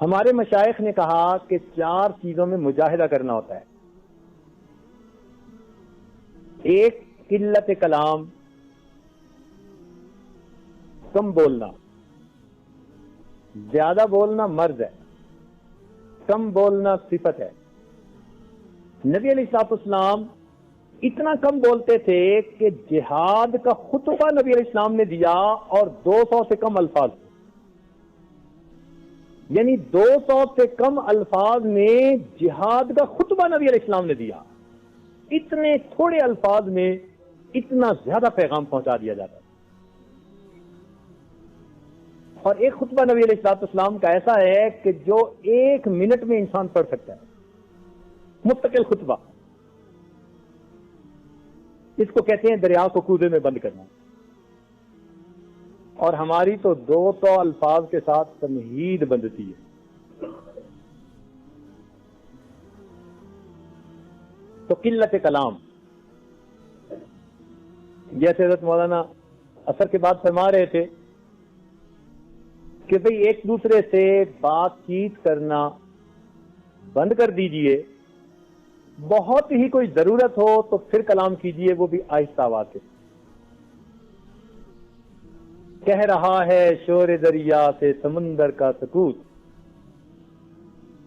ہمارے مشائخ نے کہا کہ 4 چیزوں میں مجاہدہ کرنا ہوتا ہے. ایک قلت کلام، کم بولنا. زیادہ بولنا مرض ہے، کم بولنا صفت ہے. نبی علیہ الصلوۃ والسلام اتنا کم بولتے تھے کہ جہاد کا خطبہ نبی علیہ السلام نے دیا اور 200 سے کم الفاظ، یعنی 200 سے کم الفاظ میں جہاد کا خطبہ نبی علیہ السلام نے دیا. اتنے تھوڑے الفاظ میں اتنا زیادہ پیغام پہنچا دیا جاتا ہے. اور ایک خطبہ نبی علیہ الصلوۃ والسلام کا ایسا ہے کہ جو 1 منٹ میں انسان پڑھ سکتا ہے، مستقل خطبہ. اس کو کہتے ہیں دریا کو کودے میں بند کرنا. اور ہماری تو 200 الفاظ کے ساتھ تمہید بندتی ہے. تو قلت کلام، جیسے حضرت مولانا اثر کے بعد فرما رہے تھے کہ بھئی ایک دوسرے سے بات چیت کرنا بند کر دیجئے. بہت ہی کوئی ضرورت ہو تو پھر کلام کیجئے، وہ بھی آہستہ آواز سے. کہہ رہا ہے شور دریا سے سمندر کا سکوت،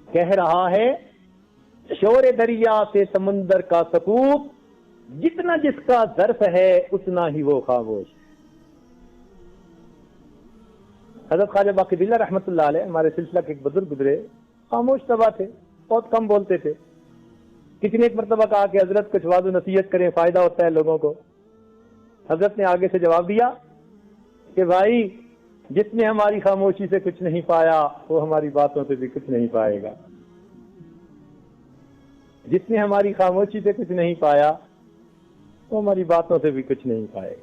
کہہ رہا ہے شور دریا سے سمندر کا سکوت، جتنا جس کا ظرف ہے اتنا ہی وہ خاموش. حضرت خواجہ باقی باللہ رحمۃ اللہ علیہ ہمارے سلسلہ کے ایک بزرگ گزرے، خاموش طبع تھے، بہت کم بولتے تھے. کسی نے ایک مرتبہ کہا کہ حضرت کچھ وعظ و نصیحت کریں، فائدہ ہوتا ہے لوگوں کو. حضرت نے آگے سے جواب دیا کہ بھائی جس نے ہماری خاموشی سے کچھ نہیں پایا وہ ہماری باتوں سے بھی کچھ نہیں پائے گا. جس نے ہماری خاموشی سے کچھ نہیں پایا وہ ہماری باتوں سے بھی کچھ نہیں پائے گا.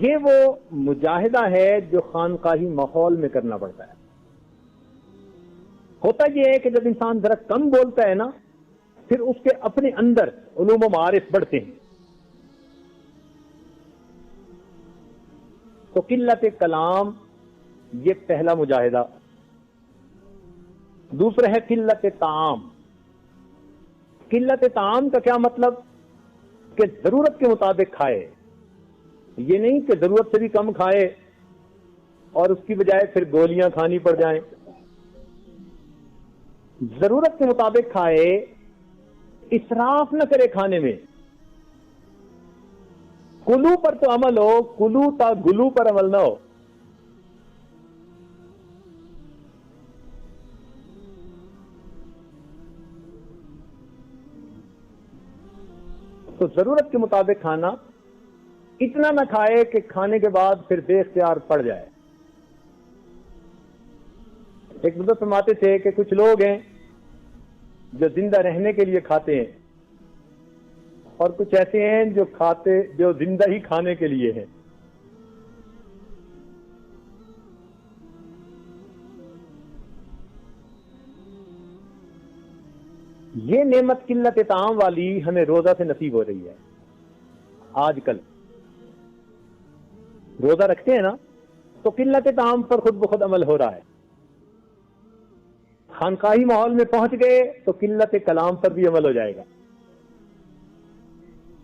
یہ وہ مجاہدہ ہے جو خانقاہی ماحول میں کرنا پڑتا ہے. ہوتا یہ ہے کہ جب انسان ذرا کم بولتا ہے نا، پھر اس کے اپنے اندر علوم و معارف بڑھتے ہیں. تو قلت کلام یہ پہلا مجاہدہ. دوسرا ہے قلت طعام. قلت طعام کا کیا مطلب؟ کہ ضرورت کے مطابق کھائے. یہ نہیں کہ ضرورت سے بھی کم کھائے اور اس کی بجائے پھر گولیاں کھانی پڑ جائیں. ضرورت کے مطابق کھائے، اسراف نہ کرے کھانے میں. کلو پر تو عمل ہو، کلو تا گلو پر عمل نہ ہو. تو ضرورت کے مطابق کھانا، اتنا نہ کھائے کہ کھانے کے بعد پھر بے اختیار پڑ جائے. ایک بزرگ فرماتے تھے کہ کچھ لوگ ہیں جو زندہ رہنے کے لیے کھاتے ہیں، اور کچھ ایسے ہیں جو زندہ ہی کھانے کے لیے ہیں. یہ نعمت قلت طعام والی ہمیں روزہ سے نصیب ہو رہی ہے. آج کل روزہ رکھتے ہیں نا تو قلت طعام پر خود بخود عمل ہو رہا ہے. خانقاہی ماحول میں پہنچ گئے تو قلت کلام پر بھی عمل ہو جائے گا.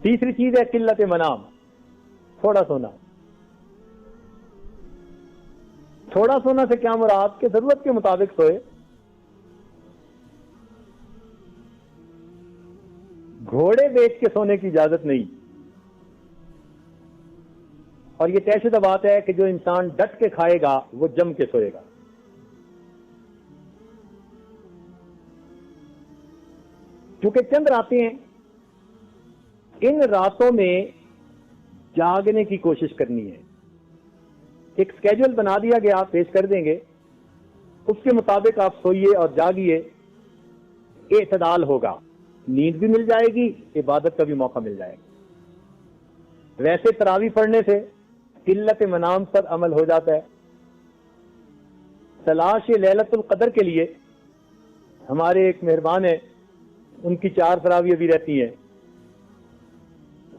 تیسری چیز ہے قلت منام، تھوڑا سونا. تھوڑا سونا سے کیا مراد؟ کہ ضرورت کے مطابق سوئے. گھوڑے بیچ کے سونے کی اجازت نہیں. اور یہ طے شدہ بات ہے کہ جو انسان ڈٹ کے کھائے گا وہ جم کے سوئے گا. کیونکہ چند راتیں ہیں، ان راتوں میں جاگنے کی کوشش کرنی ہے. ایک سکیجول بنا دیا گیا، آپ پیش کر دیں گے، اس کے مطابق آپ سوئیے اور جاگیے. اعتدال ہوگا، نیند بھی مل جائے گی، عبادت کا بھی موقع مل جائے گا. ویسے تراویح پڑھنے سے قلت منام پر عمل ہو جاتا ہے. تلاش لیلۃ القدر کے لیے ہمارے ایک مہربان ہیں، ان کی 4 تراویح ابھی رہتی ہیں.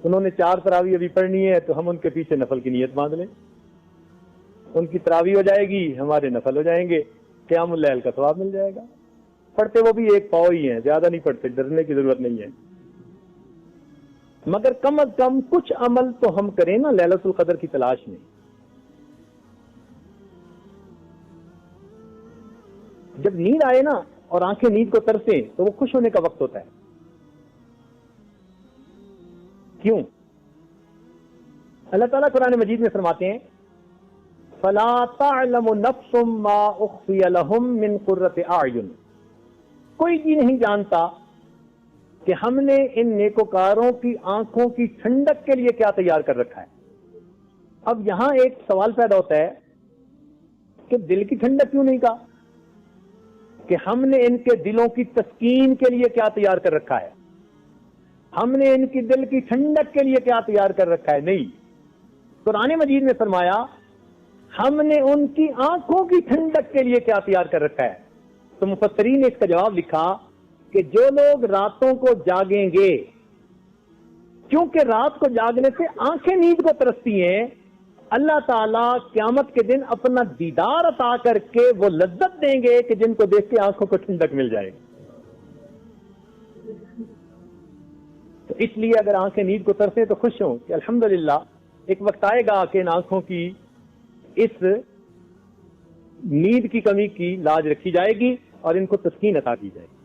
انہوں نے 4 تراویح ابھی پڑھنی ہے تو ہم ان کے پیچھے نفل کی نیت باندھ لیں. ان کی تراویح ہو جائے گی، ہمارے نفل ہو جائیں گے، قیام اللیل کا ثواب مل جائے گا. پڑھتے وہ بھی ایک پاؤ ہی ہیں، زیادہ نہیں پڑھتے، ڈرنے کی ضرورت نہیں ہے. مگر کم از کم کچھ عمل تو ہم کریں نا لیلۃ القدر کی تلاش میں. جب نیند آئے نا اور آنکھیں نیند کو ترسیں تو وہ خوش ہونے کا وقت ہوتا ہے. کیوں؟ اللہ تعالیٰ قرآن مجید میں فرماتے ہیں فَلَا تَعْلَمُ نَفْسٌ مَّا أُخْفِيَ لَهُم مِّن قُرَّةِ أَعْيُنٍ. کوئی جی نہیں جانتا کہ ہم نے ان نیکوکاروں کی آنکھوں کی ٹھنڈک کے لیے کیا تیار کر رکھا ہے. اب یہاں ایک سوال پیدا ہوتا ہے کہ دل کی ٹھنڈک کیوں نہیں کہا؟ کہ ہم نے ان کے دلوں کی تسکین کے لیے کیا تیار کر رکھا ہے؟ ہم نے ان کی دل کی ٹھنڈک کے لیے کیا تیار کر رکھا ہے؟ نہیں. قرآن مجید میں فرمایا ہم نے ان کی آنکھوں کی ٹھنڈک کے لیے کیا تیار کر رکھا ہے. تو مفسرین نے اس کا جواب لکھا کہ جو لوگ راتوں کو جاگیں گے، کیونکہ رات کو جاگنے سے آنکھیں نیند کو ترستی ہیں، اللہ تعالیٰ قیامت کے دن اپنا دیدار عطا کر کے وہ لذت دیں گے کہ جن کو دیکھ کے آنکھوں کو ٹھنڈک مل جائے گی. تو اس لیے اگر آنکھیں نیند کو ترسیں تو خوش ہوں کہ الحمدللہ ایک وقت آئے گا کہ ان آنکھوں کی اس نیند کی کمی کی لاج رکھی جائے گی اور ان کو تسکین عطا کی جائے گی.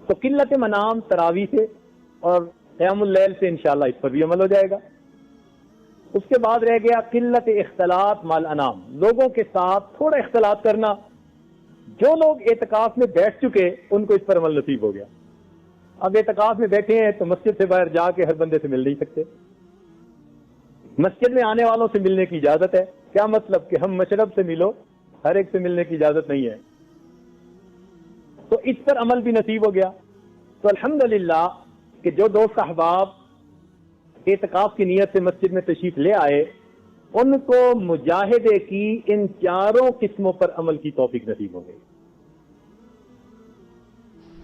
تو قلت منام تراویح سے اور قیام اللیل سے انشاءاللہ اس پر بھی عمل ہو جائے گا. اس کے بعد رہ گیا قلت اختلاط مال انام، لوگوں کے ساتھ تھوڑا اختلاط کرنا. جو لوگ اعتکاف میں بیٹھ چکے ان کو اس پر عمل نصیب ہو گیا. اب اعتکاف میں بیٹھے ہیں تو مسجد سے باہر جا کے ہر بندے سے مل نہیں سکتے. مسجد میں آنے والوں سے ملنے کی اجازت ہے. کیا مطلب کہ ہم مشرب سے ملو، ہر ایک سے ملنے کی اجازت نہیں ہے. تو اس پر عمل بھی نصیب ہو گیا. تو الحمدللہ کہ جو دوست احباب اعتکاف کی نیت سے مسجد میں تشریف لے آئے ان کو مجاہدے کی ان چاروں قسموں پر عمل کی توفیق نصیب ہو گئی.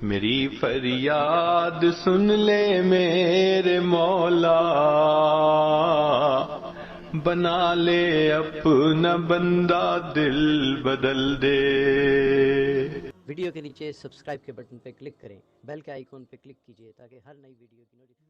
میری فریاد سن لے میرے مولا، بنا لے اپنا بندہ دل بدل دے. ویڈیو کے نیچے سبسکرائب کے بٹن پہ کلک کریں، بیل کے آئیکن پہ کلک کیجئے تاکہ ہر نئی ویڈیو کی نوٹیفیکیشن